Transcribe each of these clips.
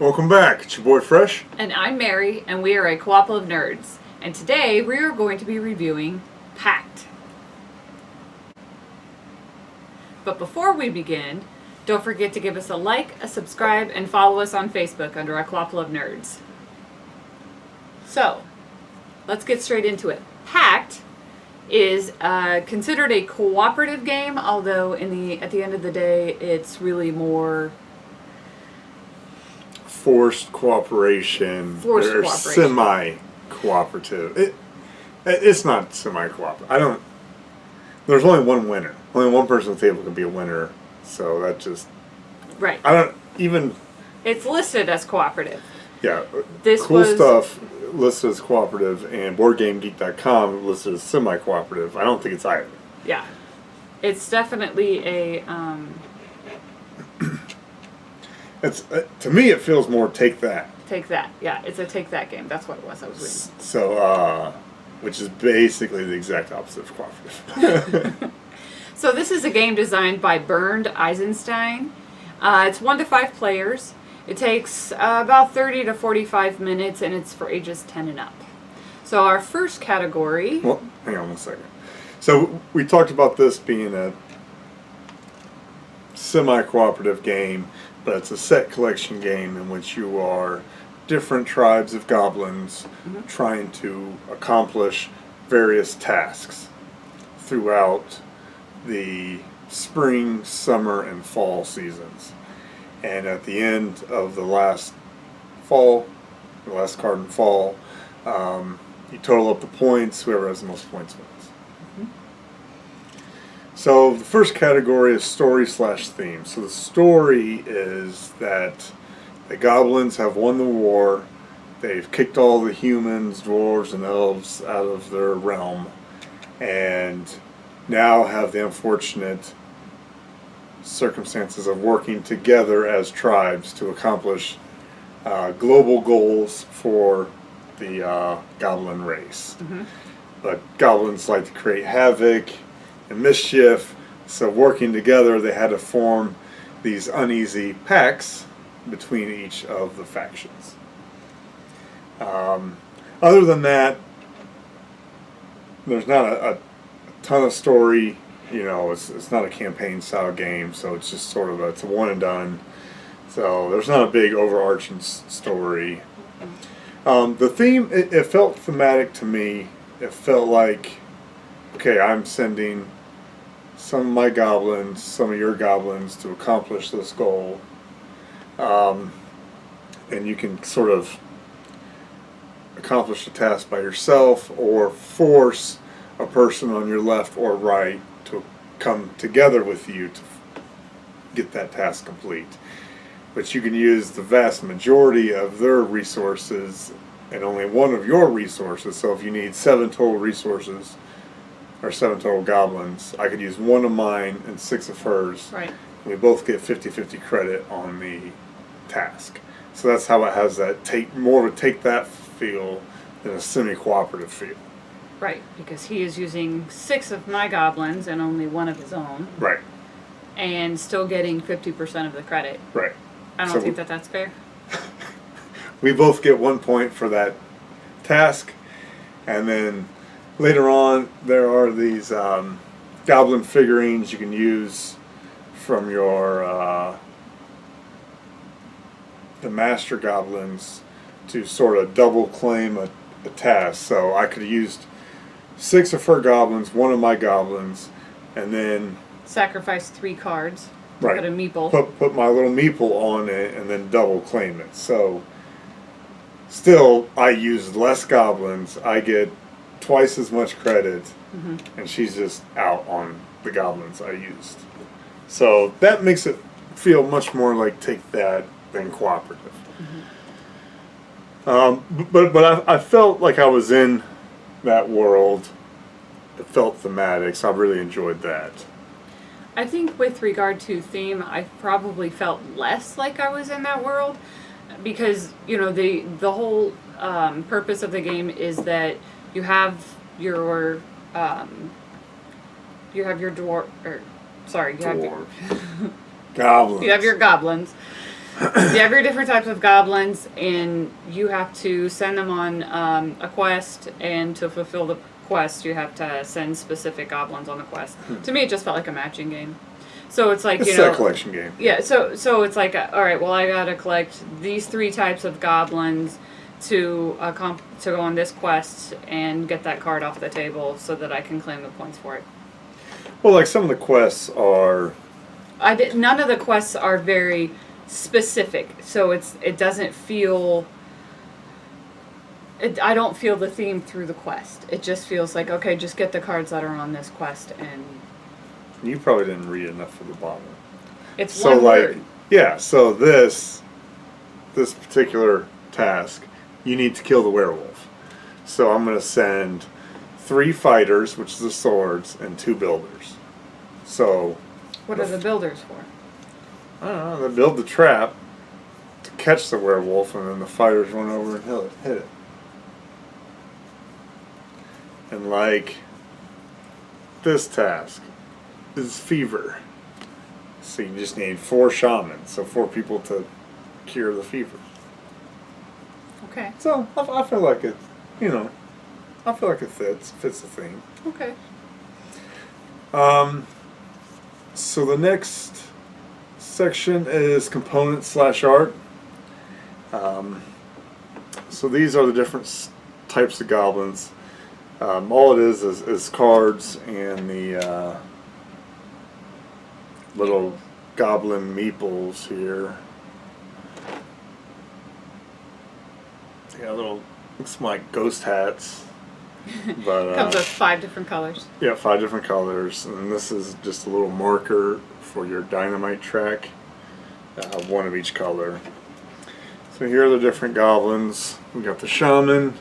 Welcome back. It's your boy Fresh. And I'm Mary, and we are a Co-ople of nerds. And today we are going to be reviewing Pact. But before we begin, don't forget to give us a like, a subscribe, and follow us on Facebook under a Co-ople of nerds. So, let's get straight into it. Pact is considered a cooperative game, although at the end of the day, it's really more Forced cooperation. Or semi-cooperative. It's not semi-cooperative. There's only one winner. Only one person at the table can be a winner. So that just... Right. It's listed as cooperative. Yeah. Stuff listed as cooperative, and BoardGameGeek.com listed as semi-cooperative. I don't think it's either. Yeah. It's definitely a... to me, it feels more Take That. Take That. Yeah, it's a Take That game. That's what it was I was reading. So, which is basically the exact opposite of cooperative. So this is a game designed by Bernd Eisenstein. It's 1 to 5 players. It takes about 30 to 45 minutes, and it's for ages 10 and up. So our first category... Well, hang on one second. So we talked about this being a semi-cooperative game, but it's a set collection game in which you are different tribes of goblins trying to accomplish various tasks throughout the spring, summer, and fall seasons. And at the end of the last card in fall, you total up the points. Whoever has the most points wins. So the first category is story/theme. So the story is that the goblins have won the war. They've kicked all the humans, dwarves, and elves out of their realm, and now have the unfortunate circumstances of working together as tribes to accomplish global goals for the goblin race. But goblins like to create havoc and mischief, so working together they had to form these uneasy pacts between each of the factions. Other than that, there's not a ton of story. You know, it's not a campaign style game, so it's just sort of it's a one and done. So there's not a big overarching story. The theme, it felt thematic to me. It felt like, okay, I'm sending some of my goblins, some of your goblins to accomplish this goal. And you can sort of accomplish the task by yourself or force a person on your left or right to come together with you to get that task complete. But you can use the vast majority of their resources and only one of your resources. So if you need 7 total resources or 7 total goblins, I could use 1 of mine and 6 of hers. Right. We both get 50-50 credit on the task. So that's how it has that more of a Take That feel than a semi-cooperative feel. Right, because he is using 6 of my goblins and only 1 of his own. Right. And still getting 50% of the credit. Right. I don't think that's fair. We both get 1 point for that task, and then later on there are these goblin figurines you can use from your the master goblins to sort of double claim a task. So I could have used 6 of her goblins, 1 of my goblins, and then sacrifice 3 cards. Right. Put a meeple. Put my little meeple on it and then double claim it. So still, I use less goblins. I get twice as much credit, and she's just out on the goblins I used. So that makes it feel much more like Take That than cooperative. But I felt like I was in that world. It felt thematic, so I really enjoyed that. I think with regard to theme, I probably felt less like I was in that world because, you know, the whole purpose of the game is that you have your Goblins. You have your goblins. You have your different types of goblins, and you have to send them on a quest, and to fulfill the quest, you have to send specific goblins on the quest. To me, it just felt like a matching game. So it's like, It's a set collection game. Yeah, so it's like, all right, well, I gotta collect these 3 types of goblins to go on this quest and get that card off the table so that I can claim the points for it. Well, like some of the quests are. None of the quests are very specific, so it doesn't feel. I don't feel the theme through the quest. It just feels like, okay, just get the cards that are on this quest, and You probably didn't read enough of the bottom. it's So one like, word. yeah. So this particular task, you need to kill the werewolf. So I'm going to send 3 fighters, which is the swords, and 2 builders. So What are the builders for? I don't know. They build the trap to catch the werewolf, and then the fighters run over and hit it. And like this task is fever. So you just need 4 shamans, so 4 people to cure the fever. Okay. So I feel like it, I feel like it fits the theme. Okay. So the next section is components/art. So these are the different types of goblins. All it is cards and the little goblin meeples here. Yeah, little, looks like ghost hats. But Comes with 5 different colors. yeah, 5 different colors, and this is just a little marker for your Dynamite track, 1 of each color. So here are the different goblins. We got the shaman,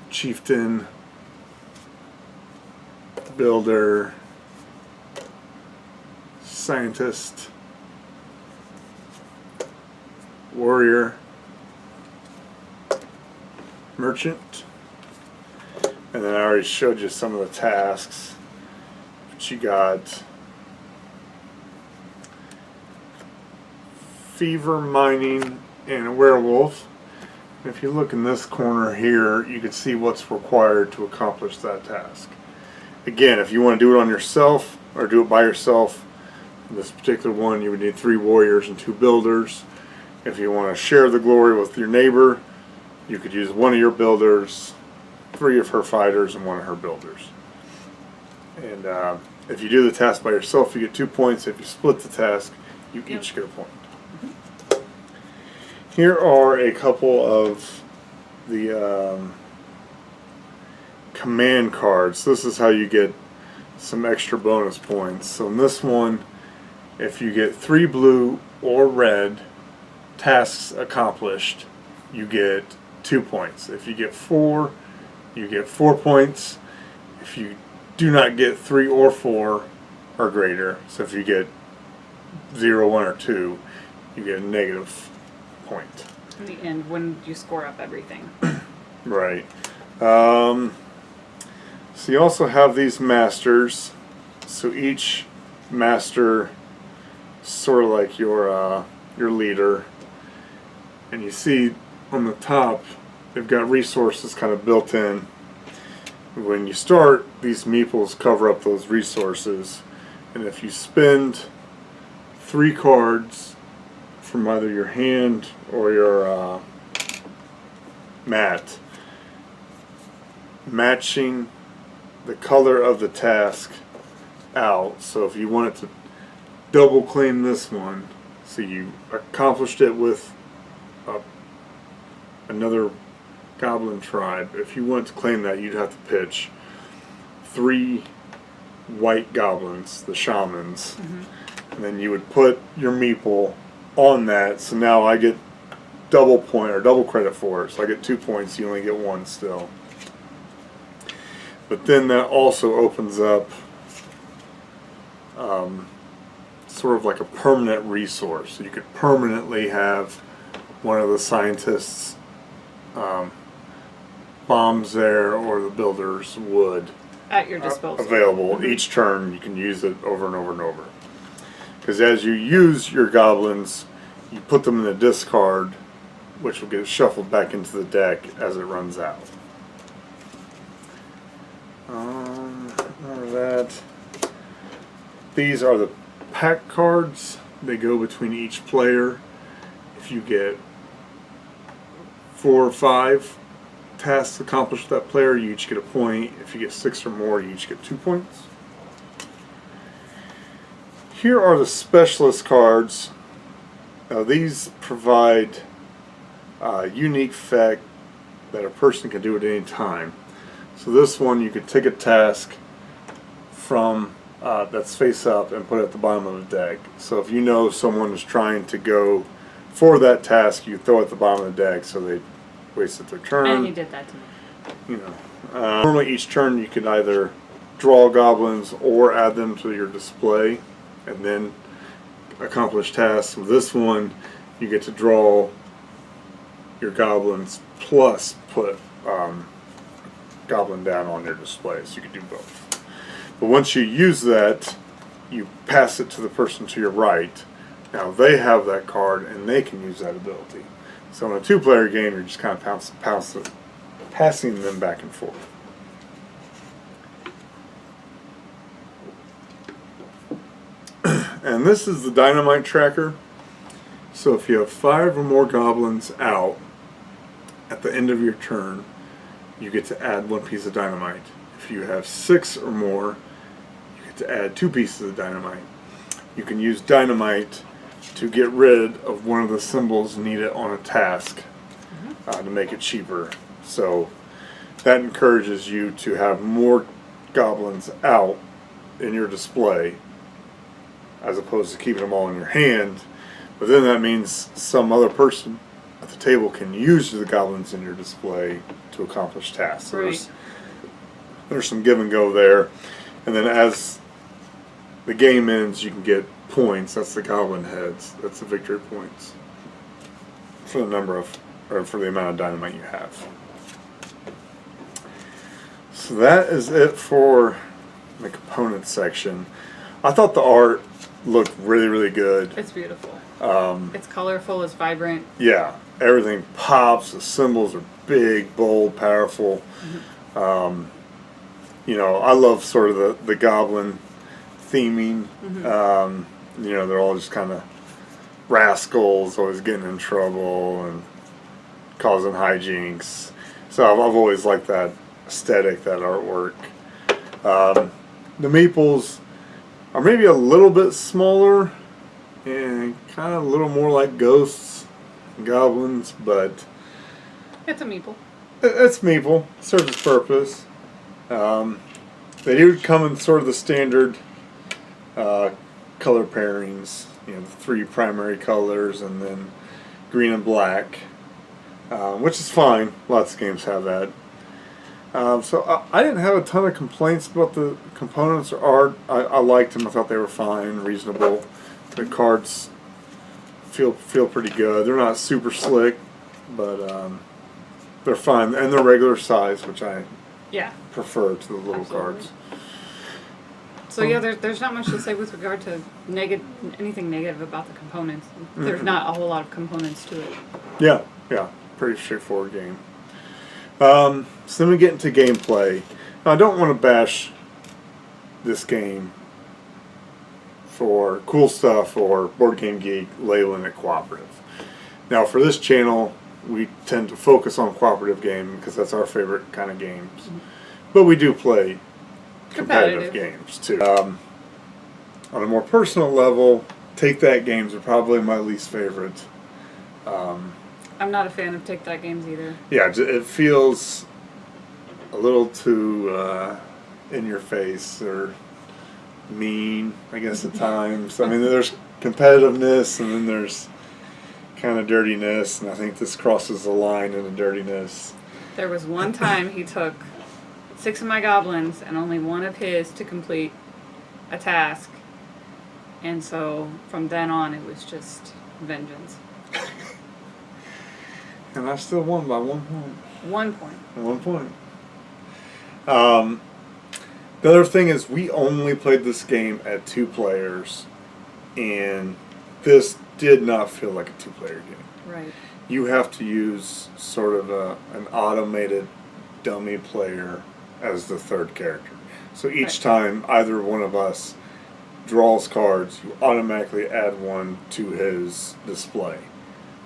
chieftain, builder, scientist, warrior, merchant, and then I already showed you some of the tasks. But you got fever, mining, and a werewolf. If you look in this corner here, you can see what's required to accomplish that task. Again, if you want to do it on yourself or do it by yourself, this particular one you would need 3 warriors and 2 builders. If you want to share the glory with your neighbor, you could use 1 of your builders, 3 of her fighters, and 1 of her builders. And if you do the task by yourself, you get 2 points. If you split the task, you each get a point. Here are a couple of the command cards. This is how you get some extra bonus points. So in this one, if you get 3 blue or red tasks accomplished, you get 2 points. If you get 4, you get 4 points. If you do not get 3 or 4 or greater, so if you get 0, 1, or 2, you get a negative point. In the end, when you score up everything. Right. So you also have these masters. So each master is sort of like your leader. And you see on the top, they've got resources kind of built in. When you start, these meeples cover up those resources. And if you spend 3 cards from either your hand or your mat, matching the color of the task out. So if you wanted to double claim this one, so you accomplished it with another goblin tribe, if you wanted to claim that, you'd have to pitch 3 white goblins, the shamans, and then you would put your meeple on that. So now I get double point or double credit for it. So I get 2 points, you only get 1 still. But then that also opens up sort of like a permanent resource. So you could permanently have one of the scientists' bombs there, or the builder's wood At your disposal. available each turn. You can use it over and over and over. Because as you use your goblins, you put them in the discard, which will get shuffled back into the deck as it runs out. Remember that. These are the Pact cards. They go between each player. If you get 4 or 5 tasks accomplished with that player, you each get a point. If you get 6 or more, you each get 2 points. Here are the specialist cards. Now these provide a unique effect that a person can do at any time. So this one, you could take a task from that's face up and put it at the bottom of the deck. So if you know someone is trying to go for that task, you throw it at the bottom of the deck so they wasted their turn. And you did that to me. You know, normally each turn you can either draw goblins or add them to your display and then accomplish tasks. With this one, you get to draw your goblins plus put goblin down on your display, so you can do both. But once you use that, you pass it to the person to your right. Now they have that card and they can use that ability. So in a 2-player game, you're just kind of passing them back and forth. And this is the Dynamite Tracker. So if you have 5 or more goblins out at the end of your turn, you get to add 1 piece of dynamite. If you have 6 or more, you get to add 2 pieces of dynamite. You can use dynamite to get rid of one of the symbols needed on a task to make it cheaper. So that encourages you to have more goblins out in your display as opposed to keeping them all in your hand. But then that means some other person at the table can use the goblins in your display to accomplish tasks. So there's some give and go there. And then as the game ends, you can get points. That's the goblin heads. That's the victory points for the number of, or for the amount of dynamite you have. So that is it for the component section. I thought the art looked really, really good. It's beautiful. It's colorful, it's vibrant. Yeah, everything pops. The symbols are big, bold, powerful. You know, I love sort of the goblin theming. You know, they're all just kind of rascals, always getting in trouble and causing hijinks. So I've always liked that aesthetic, that artwork. The meeples are maybe a little bit smaller and kind of a little more like ghosts and goblins, but It's a meeple. it's meeple. It serves its purpose. They do come in sort of the standard color pairings, you know, the 3 primary colors and then green and black, which is fine. Lots of games have that. So I didn't have a ton of complaints about the components or art. I liked them. I thought they were fine, reasonable. The cards feel pretty good. They're not super slick, but they're fine, and they're regular size, which I prefer to the little cards. So yeah, there's not much to say with regard to anything negative about the components. There's not a whole lot of components to it. Yeah, pretty straightforward game. So then we get into gameplay. Now, I don't want to bash this game for cool stuff or Board Game Geek labeling it cooperative. Now, for this channel, we tend to focus on cooperative game because that's our favorite kind of games. But we do play competitive games too. On a more personal level, Take That games are probably my least favorite. I'm not a fan of Take That games either. Yeah, it feels a little too in your face or mean, I guess, at times. I mean, there's competitiveness and then there's kind of dirtiness, and I think this crosses the line into dirtiness. There was one time he took 6 of my goblins and only 1 of his to complete a task. And so from then on it was just vengeance. And I still won by 1 point. 1 point. 1 point. The other thing is we only played this game at 2 players and this did not feel like a two-player game. Right. You have to use sort of an automated dummy player as the third character. So each time either one of us draws cards, you automatically add one to his display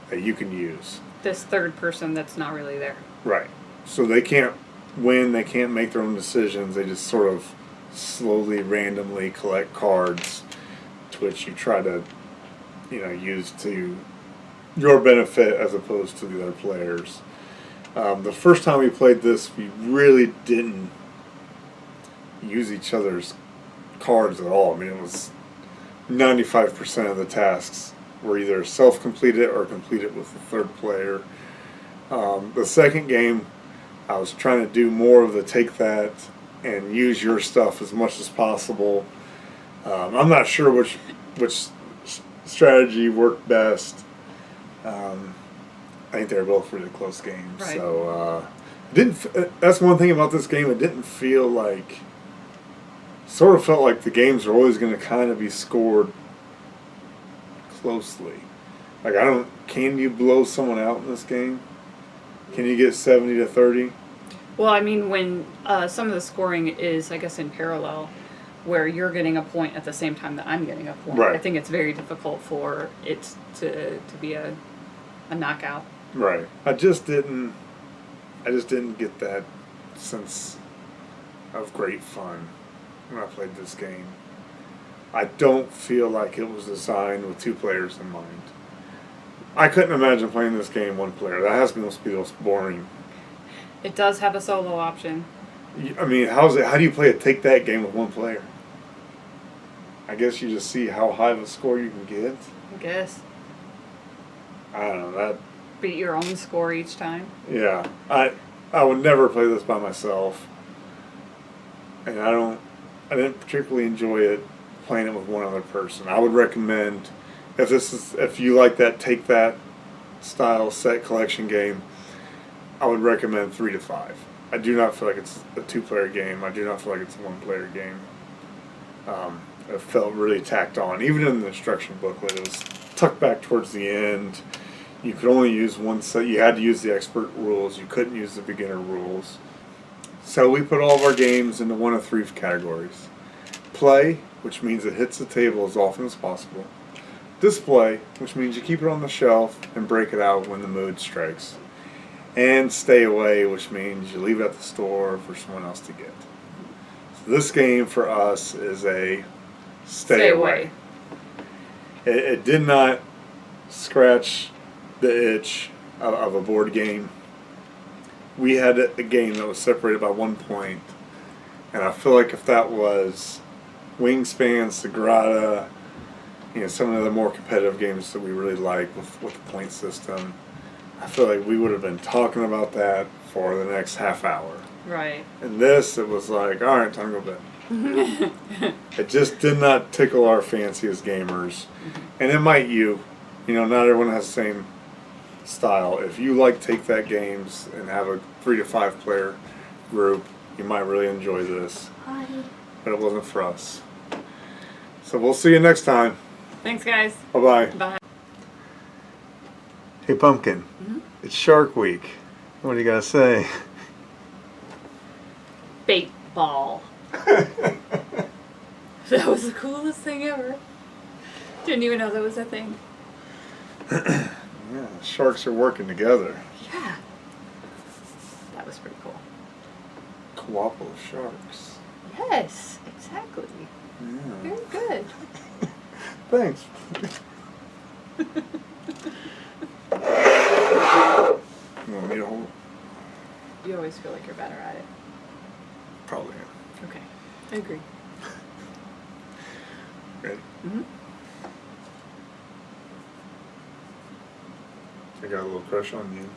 that you can use. This third person that's not really there. Right. So they can't win, they can't make their own decisions, they just sort of slowly, randomly collect cards to which you try to, use to your benefit as opposed to the other players. The first time we played this, we really didn't use each other's cards at all. I mean, it was 95% of the tasks were either self-completed or completed with the third player. The second game, I was trying to do more of the take that and use your stuff as much as possible. I'm not sure which strategy worked best. I think they were both really close games. Right. So that's one thing about this game. It didn't feel like. Sort of felt like the games are always going to kind of be scored closely. Like can you blow someone out in this game? Can you get 70-30? Well, I mean, when some of the scoring is, I guess, in parallel, where you're getting a point at the same time that I'm getting a point, Right. I think it's very difficult for it to be a knockout. Right. I just didn't get that sense of great fun when I played this game. I don't feel like it was designed with two players in mind. I couldn't imagine playing this game one player. That has to be the most boring. It does have a solo option. I mean, how do you play a take that game with one player? I guess you just see how high of a score you can get. I guess. I don't know that. Beat your own score each time. Yeah, I would never play this by myself, and I didn't particularly enjoy it playing it with one other person. I would recommend if you like that take that style set collection game, I would recommend 3 to 5. I do not feel like it's a two-player game. I do not feel like it's a one-player game. It felt really tacked on. Even in the instruction booklet, it was tucked back towards the end. You could only use one set. You had to use the expert rules. You couldn't use the beginner rules. So we put all of our games into one of 3 categories. Play, which means it hits the table as often as possible. Display, which means you keep it on the shelf and break it out when the mood strikes. And stay away, which means you leave it at the store for someone else to get. So this game for us is a stay away. It did not scratch the itch of a board game. We had a game that was separated by 1 point, and I feel like if that was Wingspan, Sagrada, some of the more competitive games that we really like with the point system, I feel like we would have been talking about that for the next half hour. Right. And this, it was like, all right, time to go bed. It just did not tickle our fancy as gamers. And it might you. Not everyone has the same style. If you like take that games and have a 3 to 5 player group, you might really enjoy this. Hi. But it wasn't for us. So we'll see you next time. Thanks, guys. Bye-bye. Bye. Hey, Pumpkin. Mm-hmm. It's Shark Week. What do you got to say? Bait ball. That was the coolest thing ever. Didn't even know that was a thing. Yeah, sharks are working together. Yeah. That was pretty cool. Co-ople of sharks. Yes, exactly. Yeah. Very good. Thanks. You want me to hold? You always feel like you're better at it. Probably am. Okay. I agree. Ready? Mm-hmm. I got a little crush on you.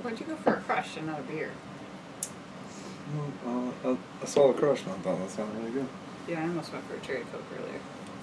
Where'd you go for a crush and not a beer? I saw the crush and I thought that sounded really good. Yeah, I almost went for a cherry Coke earlier.